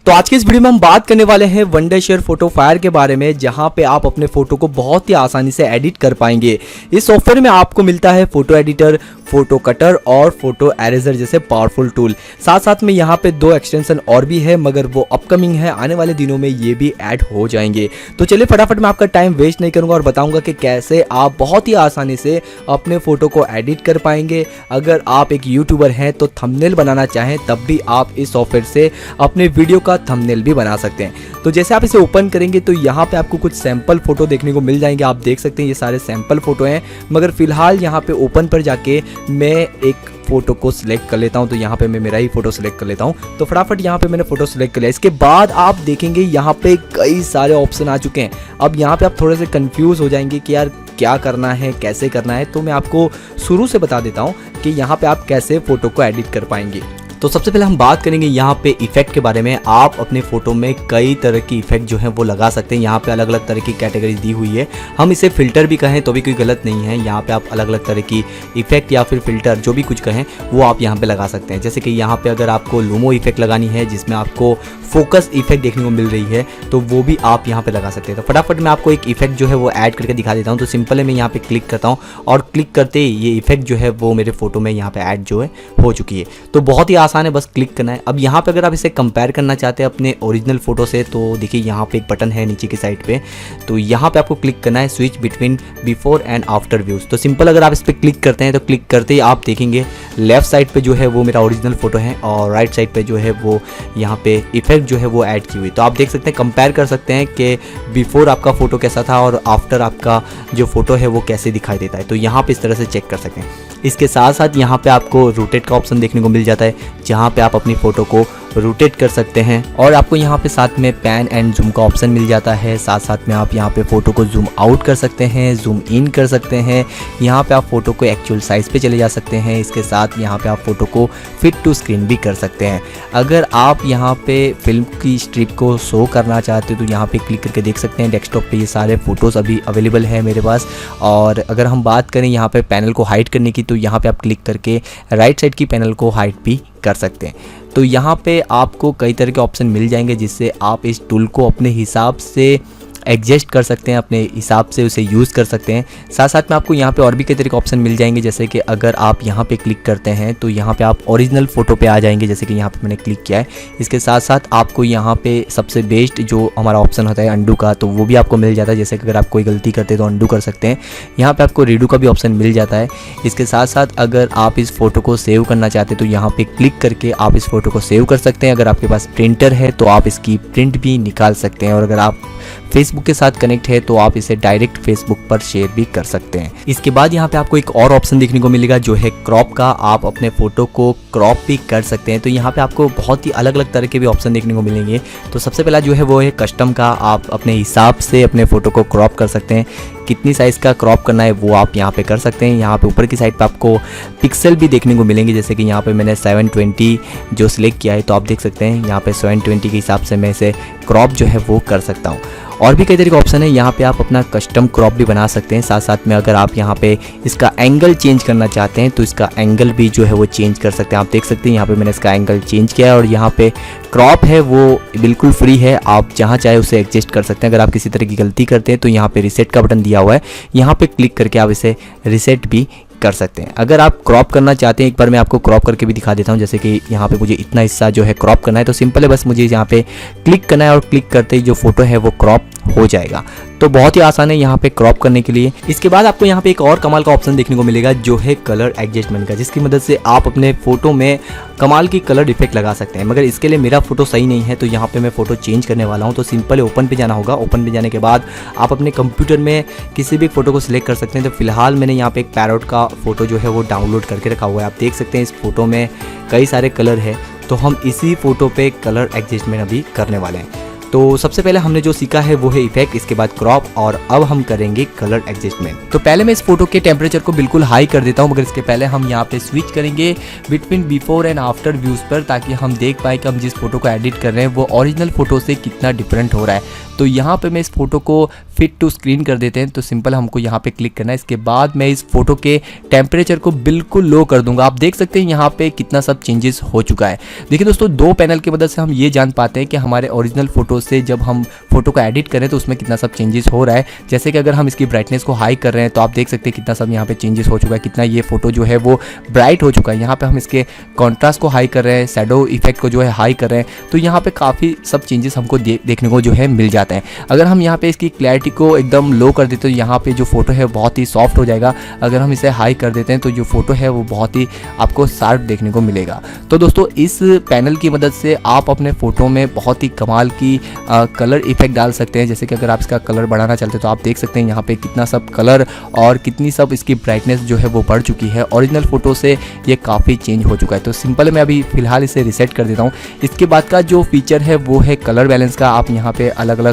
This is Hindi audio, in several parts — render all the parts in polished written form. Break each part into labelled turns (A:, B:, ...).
A: तो आज की इस वीडियो में हम बात करने वाले हैं वंडरशेयर फोटो फायर के बारे में, जहां पे आप अपने फोटो को बहुत ही आसानी से एडिट कर पाएंगे। इस सॉफ्टवेयर में आपको मिलता है फोटो एडिटर, फोटो कटर और फोटो एरेजर जैसे पावरफुल टूल। साथ साथ में यहाँ पे 2 एक्सटेंशन और भी है, मगर वो अपकमिंग है, आने वाले दिनों में ये भी ऐड हो जाएंगे। तो चलिए फटाफट मैं आपका टाइम वेस्ट नहीं करूंगा और बताऊंगा कि कैसे आप बहुत ही आसानी से अपने फोटो को एडिट कर पाएंगे। अगर आप एक यूट्यूबर हैं तो थंबनेल बनाना चाहें तब भी आप इस सॉफ्टवेयर से अपने वीडियो का थंबनेल भी बना सकते हैं। तो जैसे आप इसे ओपन करेंगे तो यहाँ पे आपको कुछ सैंपल फोटो देखने को मिल जाएंगे। आप देख सकते हैं ये सारे सैंपल फोटो हैं, मगर फिलहाल यहाँ पे ओपन पर जाके मैं एक फोटो को सिलेक्ट कर लेता हूं। तो यहाँ पे मैं मेरा ही फोटो सिलेक्ट कर लेता हूं। तो फटाफट यहाँ पे मैंने फोटो सिलेक्ट कर लिया। इसके बाद आप देखेंगे यहाँ पे कई सारे ऑप्शन आ चुके हैं। अब यहाँ पे आप थोड़े से कंफ्यूज हो जाएंगे कि यार क्या करना है, कैसे करना है। तो मैं आपको शुरू से बता देता हूँ कि यहाँ पे आप कैसे फोटो को एडिट कर पाएंगे। तो सबसे पहले हम बात करेंगे यहाँ पे इफेक्ट के बारे में। आप अपने फोटो में कई तरह की इफेक्ट जो है वो लगा सकते हैं। यहाँ पे अलग अलग तरह की कैटेगरी दी हुई है। हम इसे फिल्टर भी कहें तो भी कोई गलत नहीं है। यहाँ पे आप अलग अलग तरह की इफेक्ट या फिर फिल्टर जो भी कुछ कहें वो आप यहाँ पे लगा सकते हैं। जैसे कि यहाँ पे अगर आपको लूमो इफेक्ट लगानी है जिसमें आपको फोकस इफेक्ट देखने को मिल रही है तो वो भी आप यहाँ पे लगा सकते हैं। तो फटाफट मैं आपको एक इफेक्ट जो है वो ऐड करके दिखा देता हूँ। तो सिंपल है, मैं यहाँ पे क्लिक करता हूँ और क्लिक करते ही ये इफेक्ट जो है वो मेरे फोटो में यहाँ पे ऐड जो है हो चुकी है। तो बहुत ही आसान है, बस क्लिक करना है। अब यहाँ पे अगर आप इसे कंपेयर करना चाहते हैं अपने ओरिजिनल फोटो से तो देखिए यहाँ पे एक बटन है नीचे की साइड पे। तो यहाँ पे आपको क्लिक करना है switch between before and after views. तो सिंपल अगर आप इस पर क्लिक करते हैं तो क्लिक करते ही आप देखेंगे लेफ्ट साइड पे जो है वो मेरा ओरिजिनल फोटो है और राइट साइड पे जो है वो यहाँ पे इफेक्ट जो है वो ऐड की हुई। तो आप देख सकते हैं, कंपेयर कर सकते हैं कि बिफोर आपका फोटो कैसा था और आफ्टर आपका जो फोटो है वो कैसे दिखाई देता है। तो यहाँ पे इस तरह से चेक कर सकते हैं। इसके साथ साथ यहाँ पे आपको रोटेट का ऑप्शन देखने को मिल जाता है, जहाँ पे आप अपनी फ़ोटो को रोटेट कर सकते हैं। और आपको यहाँ पे साथ में पैन एंड जूम का ऑप्शन मिल जाता है। साथ साथ में आप यहाँ पे फ़ोटो को जूम आउट कर सकते हैं, जूम इन कर सकते हैं। यहाँ पे आप फ़ोटो को एक्चुअल साइज़ पे चले जा सकते हैं। इसके साथ यहाँ पे आप फ़ोटो को फिट टू स्क्रीन भी कर सकते हैं। अगर आप यहाँ पे फिल्म की स्ट्रिप को शो करना चाहते हो तो यहाँ पे क्लिक करके देख सकते हैं। डेस्कटॉप पे ये सारे फ़ोटोज़ अभी अवेलेबल है मेरे पास। और अगर हम बात करें यहाँ पे पैनल को हाइड करने की तो यहाँ पे आप क्लिक करके राइट साइड की पैनल को हाइड भी कर सकते हैं। तो यहाँ पे आपको कई तरह के ऑप्शन मिल जाएंगे जिससे आप इस टूल को अपने हिसाब से एडजस्ट कर सकते हैं, अपने हिसाब से उसे यूज़ कर सकते हैं। साथ साथ में आपको यहाँ पे और भी कई तरह के ऑप्शन मिल जाएंगे, जैसे कि अगर आप यहाँ पे क्लिक करते हैं तो यहाँ पे आप ओरिजिनल फ़ोटो पे आ जाएंगे, जैसे कि यहाँ पे मैंने क्लिक किया है। इसके साथ साथ आपको यहाँ पे सबसे बेस्ट जो हमारा ऑप्शन होता है अंडू का, तो वो भी आपको मिल जाता है। जैसे कि अगर आप कोई गलती करते हैं तो अंडू कर सकते हैं। यहाँ पर आपको रीडू का भी ऑप्शन मिल जाता है। इसके साथ साथ अगर आप इस फ़ोटो को सेव करना चाहते हैं तो यहाँ पर क्लिक करके आप इस फ़ोटो को सेव कर सकते हैं। अगर आपके पास प्रिंटर है तो आप इसकी प्रिंट भी निकाल सकते हैं। और अगर आप फेसबुक के साथ कनेक्ट है तो आप इसे डायरेक्ट फेसबुक पर शेयर भी कर सकते हैं। इसके बाद यहाँ पे आपको एक और ऑप्शन देखने को मिलेगा जो है क्रॉप का। आप अपने फ़ोटो को क्रॉप भी कर सकते हैं। तो यहाँ पे आपको बहुत ही अलग अलग तरह के भी ऑप्शन देखने को मिलेंगे। तो सबसे पहला जो है वो है कस्टम का। आप अपने हिसाब से अपने फ़ोटो को क्रॉप कर सकते हैं। कितनी साइज़ का क्रॉप करना है वो आप यहाँ पे कर सकते हैं। यहाँ पे ऊपर की साइड पे आपको पिक्सल भी देखने को मिलेंगे, जैसे कि यहाँ पे मैंने 720 जो सिलेक्ट किया है तो आप देख सकते हैं यहाँ पे 720 के हिसाब से मैं इसे क्रॉप जो है वो कर सकता हूँ। और भी कई तरह के ऑप्शन है, यहाँ पे आप अपना कस्टम क्रॉप भी बना सकते हैं। साथ साथ में अगर आप यहाँ पे इसका एंगल चेंज करना चाहते हैं तो इसका एंगल भी जो है वो चेंज कर सकते हैं। आप देख सकते हैं यहाँ पे मैंने इसका एंगल चेंज किया है और यहाँ पे क्रॉप है वो बिल्कुल फ्री है, आप जहाँ चाहे उसे एडजस्ट कर सकते हैं। अगर आप किसी तरह की गलती करते हैं तो यहाँ पे रिसेट का बटन दिया हुआ है, यहाँ पे क्लिक करके आप इसे रिसेट भी कर सकते हैं। अगर आप क्रॉप करना चाहते हैं, एक बार मैं आपको क्रॉप करके भी दिखा देता हूं। जैसे कि यहाँ पे मुझे इतना हिस्सा जो है क्रॉप करना है तो सिंपल है, बस मुझे यहाँ पे क्लिक करना है और क्लिक करते ही जो फोटो है वो क्रॉप हो जाएगा। तो बहुत ही आसान है यहाँ पे क्रॉप करने के लिए। इसके बाद आपको यहाँ पे एक और कमाल का ऑप्शन देखने को मिलेगा जो है कलर एडजस्टमेंट का, जिसकी मदद से आप अपने फ़ोटो में कमाल की कलर इफेक्ट लगा सकते हैं। मगर इसके लिए मेरा फोटो सही नहीं है तो यहाँ पे मैं फ़ोटो चेंज करने वाला हूँ। तो सिंपल है, ओपन पे जाना होगा। ओपन पे जाने के बाद आप अपने कंप्यूटर में किसी भी फ़ोटो को सिलेक्ट कर सकते हैं। तो फिलहाल मैंने यहाँ पे एक पैरोट का फ़ोटो जो है वो डाउनलोड करके रखा हुआ है। आप देख सकते हैं इस फोटो में कई सारे कलर है, तो हम इसी फ़ोटो पे कलर एडजस्टमेंट अभी करने वाले हैं। तो सबसे पहले हमने जो सीखा है वो है इफेक्ट, इसके बाद क्रॉप और अब हम करेंगे कलर एडजस्टमेंट। तो पहले मैं इस फोटो के टेम्परेचर को बिल्कुल हाई कर देता हूँ, मगर इसके पहले हम यहाँ पे स्विच करेंगे between before and after views पर, ताकि हम देख पाए कि हम जिस फोटो को एडिट कर रहे हैं वो ओरिजिनल फोटो से कितना डिफरेंट हो रहा है। तो यहाँ पे मैं इस फोटो को फिट टू स्क्रीन कर देते हैं। तो सिंपल हमको यहाँ पे क्लिक करना है। इसके बाद मैं इस फोटो के टेम्परेचर को बिल्कुल लो कर दूंगा। आप देख सकते हैं यहाँ पे कितना सब चेंजेस हो चुका है। देखिए दोस्तों, दो पैनल की मदद से हम ये जान पाते हैं कि हमारे ओरिजिनल फोटो से जब हम फोटो को एडिट करें तो उसमें कितना सब चेंजेस हो रहा है। जैसे कि अगर हम इसकी ब्राइटनेस को हाई कर रहे हैं तो आप देख सकते हैं कितना सब यहाँ पे चेंजेस हो चुका है, कितना ये फोटो जो है वो ब्राइट हो चुका है। यहाँ पे हम इसके कॉन्ट्रास्ट को हाई कर रहे हैं, शैडो इफेक्ट को जो है हाई कर रहे हैं, तो यहाँ पे काफ़ी सब चेंजेस हमको देखने को जो है मिल जाते हैं। अगर हम यहाँ पे इसकी क्लैरिटी को एकदम लो कर देते तो यहाँ पे जो फोटो है बहुत ही सॉफ्ट हो जाएगा। अगर हम इसे हाई कर देते हैं तो जो फोटो है वो बहुत ही आपको शार्प देखने को मिलेगा। तो दोस्तों, इस पैनल की मदद से आप अपने फ़ोटो में बहुत ही कमाल की कलर इफेक्ट डाल सकते हैं। जैसे कि अगर आप इसका कलर बढ़ाना चाहते हैं तो आप देख सकते हैं यहाँ पे कितना सब कलर और कितनी सब इसकी ब्राइटनेस जो है वो बढ़ चुकी है। ओरिजिनल फ़ोटो से ये काफ़ी चेंज हो चुका है। तो सिंपल मैं अभी फ़िलहाल इसे रिसेट कर देता हूँ। इसके बाद का जो फीचर है वो है कलर बैलेंस का। आप यहाँ पे अलग अलग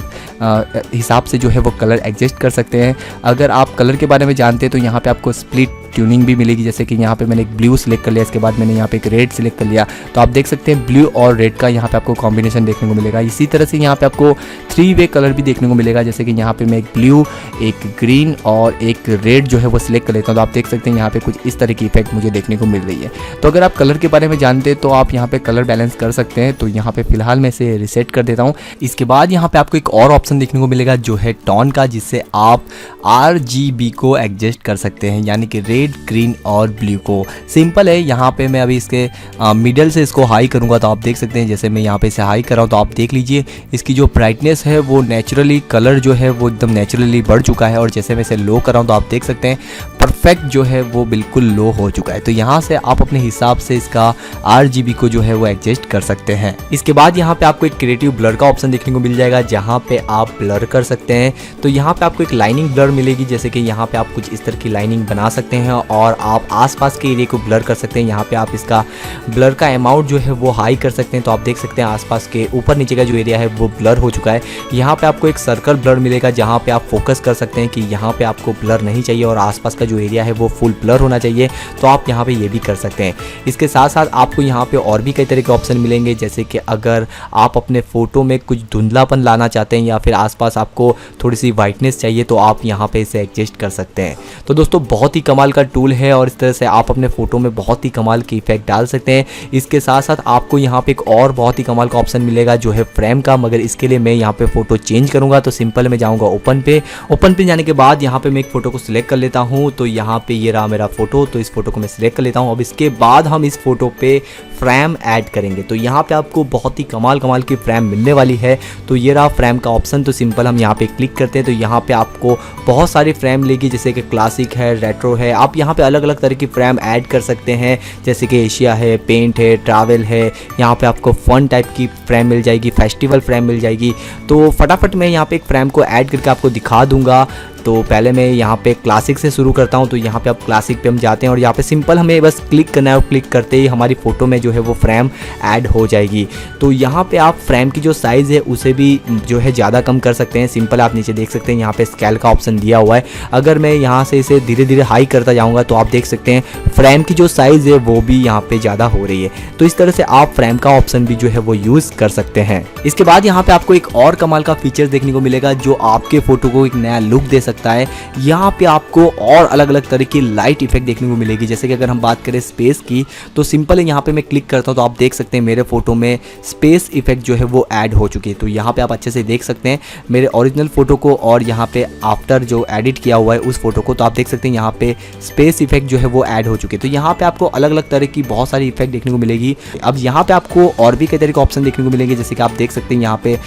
A: हिसाब से जो है वो कलर एडजस्ट कर सकते हैं। अगर आप कलर के बारे में जानते हैं तो यहाँ पे आपको स्प्लिट ट्यूनिंग भी मिलेगी। जैसे कि यहाँ पे मैंने एक ब्लू सिलेक्ट कर लिया, इसके बाद मैंने यहाँ पे एक रेड सिलेक्ट कर लिया, तो आप देख सकते हैं ब्लू और रेड का यहाँ पे आपको कॉम्बिनेशन देखने को मिलेगा। इसी तरह से यहाँ पे आपको 3 वे कलर भी देखने को मिलेगा। जैसे कि यहाँ पे मैं एक ब्लू, एक ग्रीन और एक रेड जो है वो सिलेक्ट कर लेता हूँ, तो आप देख सकते हैं यहाँ पे कुछ इस तरह की इफेक्ट मुझे देखने को मिल रही है। तो अगर आप कलर के बारे में जानते हैं तो आप यहाँ पे कलर बैलेंस कर सकते हैं। तो यहाँ पे फिलहाल मैं इसे रिसेट कर देता हूँ। इसके बाद यहाँ पे आपको एक और ऑप्शन देखने को मिलेगा जो है टोन का, जिससे आप RGB को एडजस्ट कर सकते हैं, यानी कि रेड, ग्रीन और ब्लू को। सिंपल है। यहाँ पे मैं अभी इसके मिडल से इसको हाई करूँगा तो आप देख सकते हैं, जैसे मैं यहाँ पे इसे हाई कर रहा हूँ तो आप देख लीजिए इसकी जो ब्राइटनेस है वो नेचुरली, कलर जो है वो एकदम नेचुरली बढ़ चुका है। और जैसे मैं इसे लो कर रहा हूँ तो आप देख सकते हैं परफेक्ट जो है वो बिल्कुल लो हो चुका है। तो यहाँ से आप अपने हिसाब से इसका RGB को जो है वो एडजस्ट कर सकते हैं। इसके बाद यहाँ पे आपको एक क्रिएटिव ब्लर का ऑप्शन देखने को मिल जाएगा, जहाँ पे आप ब्लर कर सकते हैं। तो यहाँ पे आपको एक लाइनिंग ब्लर मिलेगी। जैसे कि यहाँ पे आप कुछ इस तरह की लाइनिंग बना सकते हैं और आप आसपास के एरिया को ब्लर कर सकते हैं। यहाँ पे आप इसका ब्लर का अमाउंट जो है वो हाई कर सकते हैं। तो आप देख सकते हैं आसपास के ऊपर नीचे का जो एरिया है वो ब्लर हो चुका है। यहाँ पे आपको एक सर्कल ब्लर मिलेगा, जहाँ पे आप फोकस कर सकते हैं कि यहाँ पे आपको ब्लर नहीं चाहिए और आसपास का जो एरिया है वो फुल ब्लर होना चाहिए, तो आप यहाँ पे ये भी कर सकते हैं। इसके साथ साथ आपको यहाँ पे और भी कई तरह के ऑप्शन मिलेंगे। जैसे कि अगर आप अपने फ़ोटो में कुछ धुंधलापन लाना चाहते हैं या फिर आसपास आपको थोड़ी सी वाइटनेस चाहिए तो आप यहाँ पे इसे एडजस्ट कर सकते हैं। तो दोस्तों, बहुत ही कमाल का टूल है और इस तरह से आप अपने फ़ोटो में बहुत ही कमाल की इफेक्ट डाल सकते हैं। इसके साथ साथ आपको यहाँ पे एक और बहुत ही कमाल का ऑप्शन मिलेगा जो है फ्रेम का, मगर इसके लिए मैं यहाँ पे फ़ोटो चेंज करूँगा। तो सिंपल मैं जाऊँगा ओपन पे जाने के बाद यहाँ पे मैं एक फ़ोटो को सिलेक्ट कर लेता हूँ। तो यहाँ पे ये रहा मेरा फ़ोटो, तो इस फोटो को मैं सिलेक्ट कर लेता हूँ। अब इसके बाद हम इस फोटो पे फ्रेम ऐड करेंगे। तो यहाँ पे आपको बहुत ही कमाल की फ्रेम मिलने वाली है। तो ये रहा फ्रेम का ऑप्शन। तो सिंपल हम यहाँ पे क्लिक करते हैं तो यहाँ पे आपको बहुत सारी फ्रेम मिलेगी, जैसे कि क्लासिक है, रेट्रो है। आप यहाँ पे अलग अलग तरह की फ्रेम ऐड कर सकते हैं, जैसे कि एशिया है, पेंट है, ट्रैवल है। यहाँ पे आपको फन टाइप की फ्रेम मिल जाएगी, फेस्टिवल फ्रेम मिल जाएगी। तो फटाफट मैं यहाँ पे एक फ्रेम को ऐड करके आपको दिखा दूंगा। तो पहले मैं यहाँ पे क्लासिक से शुरू करता हूँ। तो यहाँ पे आप क्लासिक पे हम जाते हैं और यहाँ पे सिंपल हमें बस क्लिक करना है और क्लिक करते ही हमारी फ़ोटो में जो है वो फ्रेम ऐड हो जाएगी। तो यहाँ पे आप फ्रेम की जो साइज़ है उसे भी जो है ज़्यादा कम कर सकते हैं। सिंपल आप नीचे देख सकते हैं यहाँ पे स्केल का ऑप्शन दिया हुआ है। अगर मैं यहाँ से इसे धीरे धीरे हाई करता जाऊँगा तो आप देख सकते हैं फ्रेम की जो साइज़ है वो भी यहाँ पे ज़्यादा हो रही है। तो इस तरह से आप फ्रेम का ऑप्शन भी जो है वो यूज़ कर सकते हैं। इसके बाद यहाँ पे आपको एक और कमाल का फीचर देखने को मिलेगा जो आपके फ़ोटो को एक नया लुक दे सकता है। यहाँ पे आपको और अलग अलग तरह की लाइट इफेक्ट देखने को मिलेगी। जैसे कि अगर हम बात करें स्पेस की, तो सिंपल है यहाँ पे मैं क्लिक करता हूँ तो आप देख सकते हैं मेरे फोटो में स्पेस इफेक्ट जो है वो ऐड हो चुकी है। तो यहाँ पे आप अच्छे से देख सकते हैं मेरे ओरिजिनल फोटो को और यहाँ पे आफ्टर जो एडिट किया हुआ है उस फोटो को। तो आप देख सकते हैं यहाँ पे स्पेस इफेक्ट जो है वो ऐड हो चुके हैं। तो यहाँ पे आपको अलग अलग तरह की बहुत सारी इफेक्ट देखने को मिलेगी। अब यहाँ पे आपको और भी कई तरह के ऑप्शन देखने को मिलेंगे। जैसे कि आप देख सकते हैं यहाँ पे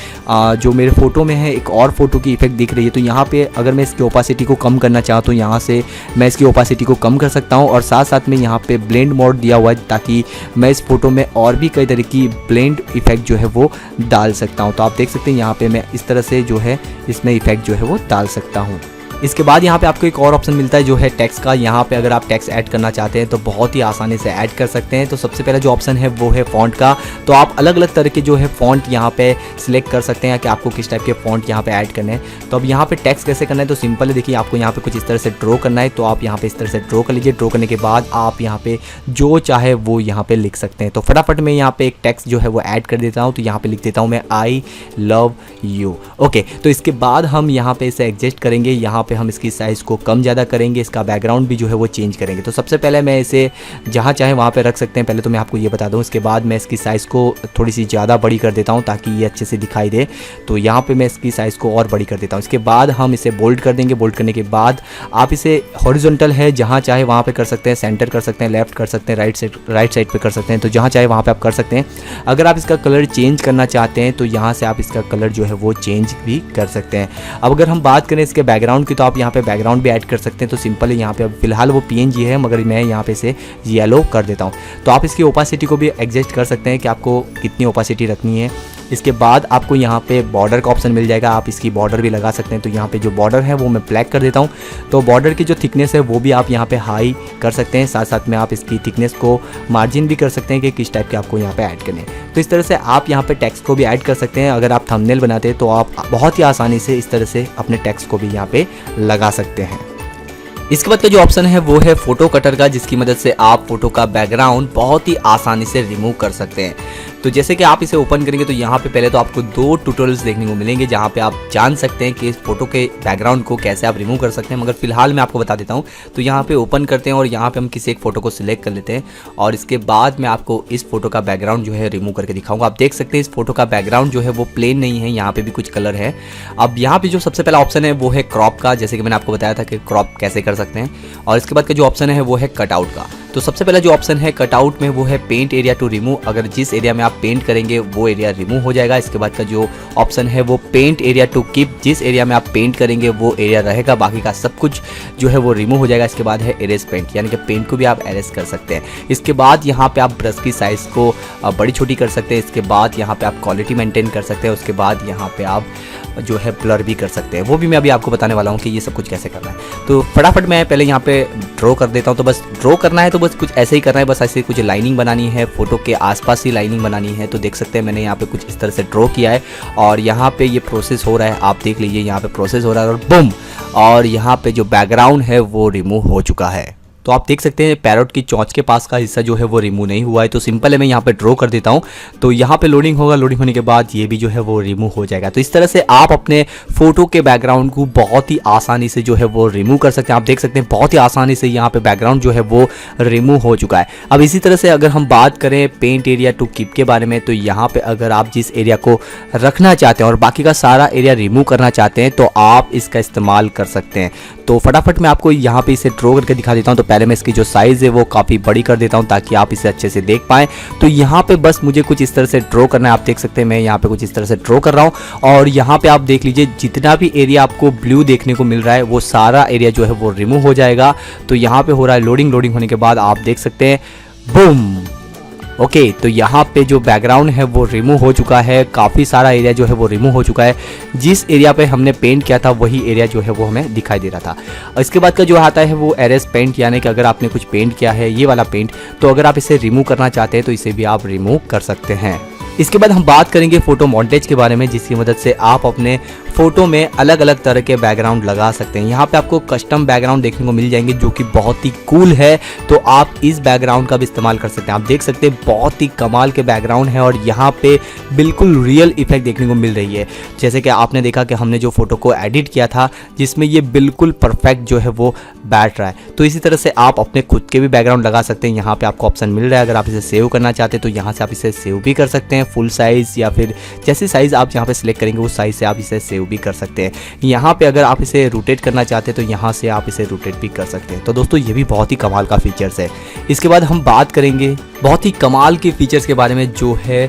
A: जो मेरे फोटो में है एक और फोटो की इफेक्ट दिख रही है। तो यहाँ पे अगर मैं इसकी ओपासिटी को कम करना चाहूँ तो यहाँ से मैं इसकी ओपासिटी को कम कर सकता हूँ और साथ साथ में यहाँ पे ब्लेंड मोड दिया हुआ है ताकि मैं इस फोटो में और भी कई तरह की ब्लेंड इफेक्ट जो है वो डाल सकता हूँ। तो आप देख सकते हैं यहाँ पे मैं इस तरह से जो है इसमें इफेक्ट जो है वो डाल सकता हूँ। इसके बाद यहाँ पे आपको एक और ऑप्शन मिलता है जो है टेक्स्ट का। यहाँ पे अगर आप टेक्स्ट ऐड करना चाहते हैं तो बहुत ही आसानी से ऐड कर सकते हैं। तो सबसे पहला जो ऑप्शन है वो है फ़ॉन्ट का। तो आप अलग अलग तरह के जो है फ़ॉन्ट यहाँ पे सिलेक्ट कर सकते हैं कि आपको किस टाइप के फ़ॉन्ट यहाँ पे ऐड करने हैं। तो अब यहाँ पे टेक्स्ट कैसे करना है तो सिंपल है, देखिए आपको यहाँ पे कुछ इस तरह से ड्रॉ करना है। तो आप यहाँ पे इस तरह से ड्रॉ कर लीजिए। ड्रॉ करने के बाद आप यहाँ पे जो चाहे वो यहाँ पे लिख सकते हैं। तो फटाफट मैं यहाँ पे एक टेक्स्ट जो है वो ऐड कर देता हूँ। तो यहाँ पे लिख देता हूँ मैं आई लव यू। ओके, तो इसके बाद हम यहाँ पे इसे एडजस्ट करेंगे। यहाँ पे हम इसकी साइज़ को कम ज़्यादा करेंगे, इसका बैकग्राउंड भी जो है वो चेंज करेंगे। तो सबसे पहले मैं इसे जहाँ चाहे वहाँ पे रख सकते हैं, पहले तो मैं आपको ये बता दूँ। इसके बाद मैं इसकी साइज़ को थोड़ी सी ज़्यादा बड़ी कर देता हूँ ताकि ये अच्छे से दिखाई दे। तो यहाँ पे मैं इसकी साइज़ को और बड़ी कर देता हूँ। इसके बाद हम इसे बोल्ड कर देंगे। बोल्ड करने के बाद आप इसे हॉरिजॉन्टल है जहाँ चाहे वहाँ पे कर सकते हैं, सेंटर कर सकते हैं, लेफ्ट कर सकते हैं, राइट साइड पे कर सकते हैं। तो जहाँ चाहे वहाँ पे आप कर सकते हैं। अगर आप इसका कलर चेंज करना चाहते हैं तो यहाँ से आप इसका कलर जो है वो चेंज भी कर सकते हैं। अब अगर हम बात करें इसके बैकग्राउंड की तो आप यहाँ पे बैकग्राउंड भी ऐड कर सकते हैं। तो सिंपल है, यहाँ पे अब फिलहाल वो PNG है मगर मैं यहाँ पे इसे येलो कर देता हूँ। तो आप इसकी ओपासिटी को भी एडजस्ट कर सकते हैं कि आपको कितनी ओपासिटी रखनी है। इसके बाद आपको यहाँ पे बॉर्डर का ऑप्शन मिल जाएगा, आप इसकी बॉर्डर भी लगा सकते हैं। तो यहाँ पे जो बॉर्डर है वो मैं ब्लैक कर देता हूँ। तो बॉर्डर की जो थिकनेस है वो भी आप यहाँ पे हाई कर सकते हैं। साथ साथ में आप इसकी थिकनेस को मार्जिन भी कर सकते हैं कि किस टाइप के आपको यहाँ पे ऐड करने हैं। तो इस तरह से आप यहाँ पे टेक्स्ट को भी ऐड कर सकते हैं। अगर आप थंबनेल बनाते हैं तो आप बहुत ही आसानी से इस तरह से अपने टेक्स्ट को भी यहाँ पे लगा सकते हैं। इसके बाद का जो ऑप्शन है वो है फोटो कटर का, जिसकी मदद से आप फोटो का बैकग्राउंड बहुत ही आसानी से रिमूव कर सकते हैं। तो जैसे कि आप इसे ओपन करेंगे तो यहाँ पे पहले तो आपको 2 ट्यूटोरियल्स देखने को मिलेंगे जहाँ पे आप जान सकते हैं कि इस फोटो के बैकग्राउंड को कैसे आप रिमूव कर सकते हैं। मगर फिलहाल मैं आपको बता देता हूँ। तो यहाँ पे ओपन करते हैं और यहाँ पे हम किसी एक फोटो को सिलेक्ट कर लेते हैं और इसके बाद मैं आपको इस फोटो का बैकग्राउंड जो है रिमूव करके दिखाऊंगा। आप देख सकते हैं इस फोटो का बैकग्राउंड जो है वो प्लेन नहीं है, यहाँ पे भी कुछ कलर है। अब यहाँ पे जो सबसे पहला ऑप्शन है वो है क्रॉप का, जैसे कि मैंने आपको बताया था कि क्रॉप कैसे कर सकते हैं। और इसके बाद का जो ऑप्शन है वो है कटआउट का। तो सबसे पहला जो ऑप्शन है कटआउट में वो है पेंट एरिया टू रिमूव। अगर जिस एरिया में आप पेंट करेंगे वो एरिया रिमूव हो जाएगा। इसके बाद का जो ऑप्शन है वो पेंट एरिया टू कीप, जिस एरिया में आप पेंट करेंगे वो एरिया रहेगा, बाकी का सब कुछ जो है वो रिमूव हो जाएगा। इसके बाद है एरेज पेंट, यानी कि पेंट को भी आप एरेज कर सकते हैं। इसके बाद यहाँ पे आप ब्रश की साइज़ को बड़ी छोटी कर सकते हैं। इसके बाद यहाँ पे आप क्वालिटी मेंटेन कर सकते हैं। उसके बाद यहाँ पे आप जो है ब्लर भी कर सकते हैं, वो भी मैं अभी आपको बताने वाला हूँ कि ये सब कुछ कैसे करना है। तो फटाफट मैं पहले यहाँ पे ड्रॉ कर देता हूँ। तो बस ड्रॉ करना है तो बस कुछ ऐसे ही करना है, बस ऐसे कुछ लाइनिंग बनानी है, फोटो के आसपास ही लाइनिंग बनानी है। तो देख सकते हैं मैंने यहाँ पे कुछ इस तरह से ड्रॉ किया है और यहाँ पे ये प्रोसेस हो रहा है। आप देख लीजिए यहाँ पे प्रोसेस हो रहा है और बूम, और यहाँ पे जो बैकग्राउंड है वो रिमूव हो चुका है। तो आप देख सकते हैं पैरोट की चोंच के पास का हिस्सा जो है वो रिमूव नहीं हुआ है। तो सिंपल है, मैं यहाँ पे ड्रॉ कर देता हूँ। तो यहाँ पे लोडिंग होगा, लोडिंग होने के बाद ये भी जो है वो रिमूव हो जाएगा। तो इस तरह से आप अपने फोटो के बैकग्राउंड को बहुत ही आसानी से जो है वो रिमूव कर सकते हैं। आप देख सकते हैं बहुत ही आसानी से यहाँ पे बैकग्राउंड जो है वो रिमूव हो चुका है। अब इसी तरह से अगर हम बात करें पेंट एरिया टू कीप के बारे में, तो यहाँ पे अगर आप जिस एरिया को रखना चाहते हैं और बाकी का सारा एरिया रिमूव करना चाहते हैं तो आप इसका इस्तेमाल कर सकते हैं। तो फटाफट मैं आपको यहाँ पे इसे ड्रॉ करके दिखा देता हूँ। तो पहले मैं इसकी जो साइज़ है वो काफ़ी बड़ी कर देता हूँ ताकि आप इसे अच्छे से देख पाएँ। तो यहाँ पे बस मुझे कुछ इस तरह से ड्रॉ करना है। आप देख सकते हैं मैं यहाँ पे कुछ इस तरह से ड्रॉ कर रहा हूँ और यहाँ पे आप देख लीजिए जितना भी एरिया आपको ब्लू देखने को मिल रहा है वो सारा एरिया जो है वो रिमूव हो जाएगा। तो यहाँ पे हो रहा है लोडिंग, लोडिंग होने के बाद आप देख सकते हैं बूम। ओके, तो यहाँ पे जो बैकग्राउंड है वो रिमूव हो चुका है। काफ़ी सारा एरिया जो है वो रिमूव हो चुका है। जिस एरिया पे हमने पेंट किया था वही एरिया जो है वो हमें दिखाई दे रहा था। और इसके बाद का जो आता है वो एरेज पेंट, यानी कि अगर आपने कुछ पेंट किया है ये वाला पेंट, तो अगर आप इसे रिमूव करना चाहते हैं तो इसे भी आप रिमूव कर सकते हैं। इसके बाद हम बात करेंगे फोटो मॉन्टेज के बारे में, जिसकी मदद से आप अपने फोटो में अलग अलग तरह के बैकग्राउंड लगा सकते हैं। यहाँ पे आपको कस्टम बैकग्राउंड देखने को मिल जाएंगे जो कि बहुत ही कूल है। तो आप इस बैकग्राउंड का भी इस्तेमाल कर सकते हैं। आप देख सकते हैं बहुत ही कमाल के बैकग्राउंड है और यहाँ पे बिल्कुल रियल इफेक्ट देखने को मिल रही है। जैसे कि आपने देखा कि हमने जो फोटो को एडिट किया था जिसमें ये बिल्कुल परफेक्ट जो है वो बैठ रहा है। तो इसी तरह से आप अपने खुद के भी बैकग्राउंड लगा सकते हैं। यहाँ पे आपको ऑप्शन मिल रहा है, अगर आप इसे सेव करना चाहते हैं तो यहाँ से आप इसे सेव भी कर सकते हैं फुल साइज़, या फिर जैसी साइज़ आप यहाँ पे सिलेक्ट करेंगे उस साइज़ से आप इसे सेव भी कर सकते हैं। यहाँ पे अगर आप इसे रोटेट करना चाहते हैं तो यहाँ से आप इसे रोटेट भी कर सकते हैं। तो दोस्तों ये भी बहुत ही कमाल का फीचर्स है। इसके बाद हम बात करेंगे बहुत ही कमाल के फीचर्स के बारे में जो है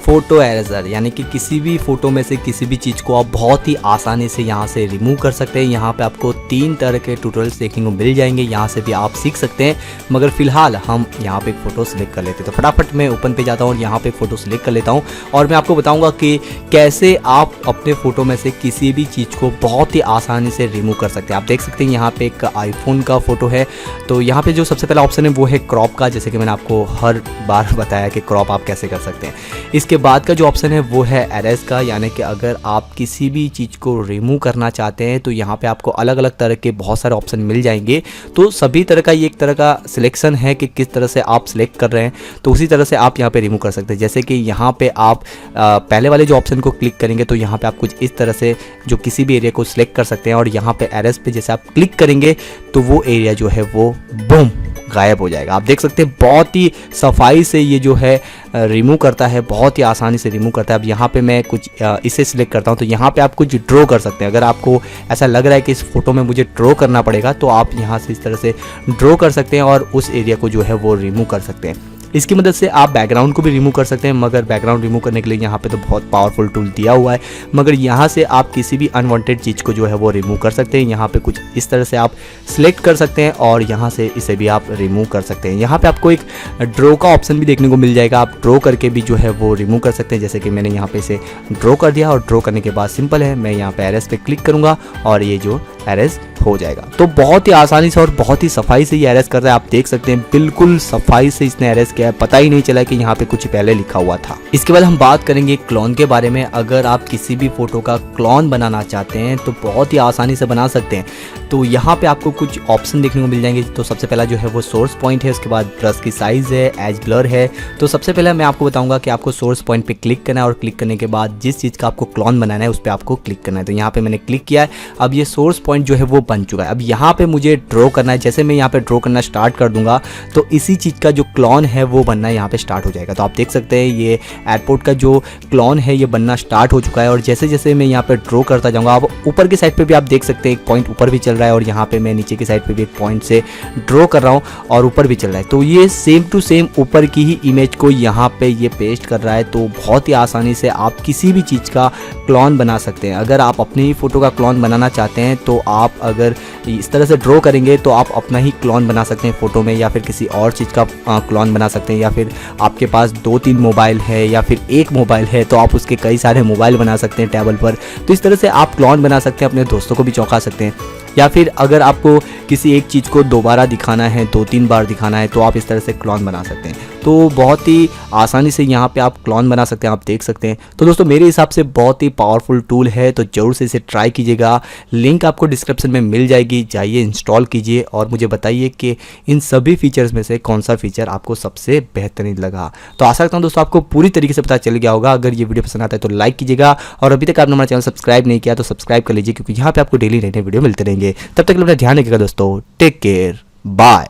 A: फोटो एरेजर, यानी कि किसी भी फोटो में से किसी भी चीज़ को आप बहुत ही आसानी से यहाँ से रिमूव कर सकते हैं। यहाँ पे आपको 3 तरह के ट्यूटोरियल्स देखने को मिल जाएंगे, यहाँ से भी आप सीख सकते हैं। मगर फिलहाल हम यहाँ पे एक फ़ोटो सिलेक्ट कर लेते हैं। तो फटाफट मैं ओपन पे जाता हूँ और यहाँ पे एक फ़ोटो सिलेक्ट कर लेता हूँ और मैं आपको बताऊँगा कि कैसे आप अपने फ़ोटो में से किसी भी चीज़ को बहुत ही आसानी से रिमूव कर सकते हैं। आप देख सकते हैं यहाँ पे एक आईफोन का फ़ोटो है। तो यहाँ पे जो सबसे पहला ऑप्शन है वो है क्रॉप का, जैसे कि मैंने आपको हर बार बताया कि क्रॉप आप कैसे कर सकते हैं। इसके बाद का जो ऑप्शन है वो है एरेज का, यानी कि अगर आप किसी भी चीज़ को रिमूव करना चाहते हैं तो यहाँ पे आपको अलग अलग तरह के बहुत सारे ऑप्शन मिल जाएंगे। तो सभी तरह का ये एक तरह का सिलेक्शन है कि किस तरह से आप सिलेक्ट कर रहे हैं, तो उसी तरह से आप यहाँ पे रिमूव कर सकते हैं। जैसे कि यहाँ पे आप पहले वाले जो ऑप्शन को क्लिक करेंगे तो यहाँ पे आप कुछ इस तरह से जो किसी भी एरिया को सिलेक्ट कर सकते हैं और यहाँ पे एरेज पे जैसे आप क्लिक करेंगे तो वो एरिया जो है वो बूम गायब हो जाएगा। आप देख सकते हैं बहुत ही सफाई से ये जो है रिमूव करता है, बहुत ही आसानी से रिमूव करता है। अब यहाँ पे मैं कुछ इसे सिलेक्ट करता हूँ तो यहाँ पे आप कुछ ड्रॉ कर सकते हैं। अगर आपको ऐसा लग रहा है कि इस फोटो में मुझे ड्रॉ करना पड़ेगा तो आप यहाँ से इस तरह से ड्रॉ कर सकते हैं और उस एरिया को जो है वो रिमूव कर सकते हैं। इसकी मदद से आप बैकग्राउंड को भी रिमूव कर सकते हैं, मगर बैकग्राउंड रिमूव करने के लिए यहाँ पे तो बहुत पावरफुल टूल दिया हुआ है। मगर यहाँ से आप किसी भी अनवांटेड चीज़ को जो है वो रिमूव कर सकते हैं। यहाँ पे कुछ इस तरह से आप सिलेक्ट कर सकते हैं और यहाँ से इसे भी आप रिमूव कर सकते हैं। यहाँ पे आपको एक ड्रॉ का ऑप्शन भी देखने को मिल जाएगा, आप ड्रॉ करके भी जो है वो रिमूव कर सकते हैं। जैसे कि मैंने यहाँ पे इसे ड्रॉ कर दिया और ड्रॉ करने के बाद सिंपल है, मैं यहाँ पे एरेज पे क्लिक करूँगा और ये जो एरेज हो जाएगा। तो बहुत ही आसानी से और बहुत ही सफाई से ये एरेज कर रहा है। आप देख सकते हैं बिल्कुल सफाई से इसने एरेज किया है, पता ही नहीं चला कि यहाँ पे कुछ पहले लिखा हुआ था। इसके बाद हम बात करेंगे क्लोन के बारे में। अगर आप किसी भी फोटो का क्लोन बनाना चाहते हैं तो बहुत ही आसानी से बना सकते हैं। तो यहाँ पे आपको कुछ ऑप्शन देखने को मिल जाएंगे। तो सबसे पहला जो है वो सोर्स पॉइंट है, उसके बाद ब्रश की साइज़ है, एज ब्लर है। तो सबसे पहले मैं आपको बताऊंगा कि आपको सोर्स पॉइंट पे क्लिक करना है और क्लिक करने के बाद जिस चीज़ का आपको क्लोन बनाना है उस पर आपको क्लिक करना है। तो यहाँ पे मैंने क्लिक किया है, अब ये सोर्स पॉइंट जो है वो बन चुका है। अब यहाँ पे मुझे ड्रॉ करना है। जैसे मैं यहाँ पे ड्रॉ करना स्टार्ट कर दूंगा तो इसी चीज़ का जो क्लोन है वो बनना यहाँ पे स्टार्ट हो जाएगा। तो आप देख सकते हैं ये एयरपोर्ट का जो क्लोन है ये बनना स्टार्ट हो चुका है और जैसे जैसे मैं यहाँ पे ड्रॉ करता जाऊँगा, अब ऊपर की साइड पे भी आप देख सकते हैं एक पॉइंट ऊपर भी चल रहा है और यहाँ पे मैं नीचे की साइड पे भी एक पॉइंट से ड्रॉ कर रहा हूँ और ऊपर भी चल रहा है। तो ये सेम टू सेम ऊपर की ही इमेज को यहाँ पे ये पेस्ट कर रहा है। तो बहुत ही आसानी से आप किसी भी चीज़ का क्लोन बना सकते हैं। अगर आप अपनी ही फ़ोटो का क्लोन बनाना चाहते हैं तो आप अगर इस तरह से ड्रॉ करेंगे तो आप अपना ही क्लोन बना सकते हैं फ़ोटो में, या फिर किसी और चीज़ का क्लोन बना सकते हैं, या फिर आपके पास 2-3 मोबाइल है या फिर एक मोबाइल है तो आप उसके कई सारे मोबाइल बना सकते हैं टेबल पर। तो इस तरह से आप क्लोन बना सकते हैं, अपने दोस्तों को भी चौंका सकते हैं। या फिर अगर आपको किसी एक चीज़ को दोबारा दिखाना है, 2-3 बार दिखाना है तो आप इस तरह से क्लोन बना सकते हैं। तो बहुत ही आसानी से यहाँ पे आप क्लोन बना सकते हैं, आप देख सकते हैं। तो दोस्तों मेरे हिसाब से बहुत ही पावरफुल टूल है, तो ज़रूर से इसे ट्राई कीजिएगा। लिंक आपको डिस्क्रिप्शन में मिल जाएगी, जाइए इंस्टॉल कीजिए और मुझे बताइए कि इन सभी फीचर्स में से कौन सा फीचर आपको सबसे बेहतरीन लगा। तो आशा करता हूँ दोस्तों आपको पूरी तरीके से पता चल गया होगा। अगर ये वीडियो पसंद आता है तो लाइक कीजिएगा और अभी तक आपने हमारा चैनल सब्सक्राइब नहीं किया तो सब्सक्राइब कर लीजिए, क्योंकि यहाँ पे आपको डेली नए नए वीडियो मिलते रहेंगे। तब तक अपना ध्यान रखिएगा दोस्तों, टेक केयर, बाय।